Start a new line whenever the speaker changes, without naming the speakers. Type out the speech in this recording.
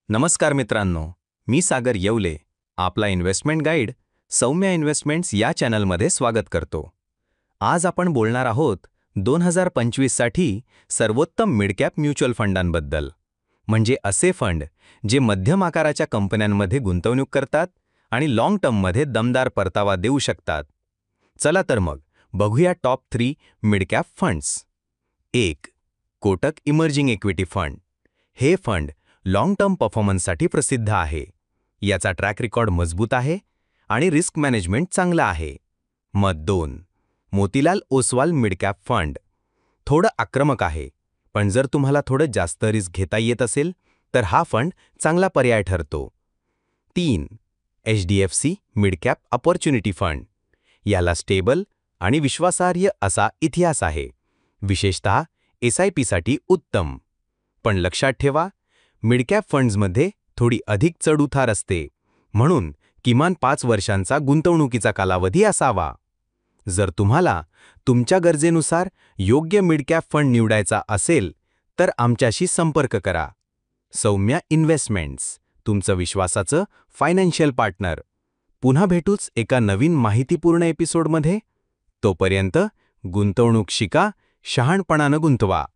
नमस्कार मित्रांनो, मी सागर येवले आपला इन्व्हेस्टमेंट गाईड सौम्या इन्व्हेस्टमेंट्स या चॅनलमध्ये स्वागत करतो. आज आपण बोलणार आहोत 2025 साठी सर्वोत्तम मिडकॅप म्युच्युअल फंडांबद्दल. म्हणजे असे फंड जे मध्यम आकाराच्या कंपन्यांमध्ये गुंतवणूक करतात आणि लाँग टर्ममध्ये दमदार परतावा देऊ शकतात. चला तर मग बघूया top 3 midcap funds. 1. Kotak emerging equity fund. हे फंड लाँग टर्म परफॉर्मन्ससाठी प्रसिद्ध आहे. याचा ट्रॅक रेकॉर्ड मजबूत आहे आणि रिस्क मॅनेजमेंट चांगला आहे. मत 2. Motilal Oswal midcap fund. थोडं आक्रमक आहे, पण जर तुम्हाला थोडं जास्त रिस्क घेता येत असेल तर हा फंड चांगला पर्याय ठरतो. 3. HDFC midcap opportunity fund. याला स्टेबल आणि विश्वासार्ह असा इतिहास आहे, विशेषतः SIPसाठी उत्तम. पण लक्षात ठेवा, मिडकॅप फंड्समध्ये थोडी अधिक चढउतार असते, म्हणून किमान 5 वर्षांचा गुंतवणुकीचा कालावधी असावा. जर तुम्हाला तुमच्या गरजेनुसार योग्य मिडकॅप फंड निवडायचा असेल तर आमच्याशी संपर्क करा. सौम्या इन्व्हेस्टमेंट्स, तुमचं विश्वासाचं फायनान्शियल पार्टनर. पुन्हा भेटूच एका नवीन माहितीपूर्ण एपिसोडमध्ये. तोपर्यंत गुंतवणूक शिका, शहाणपणानं गुंतवा.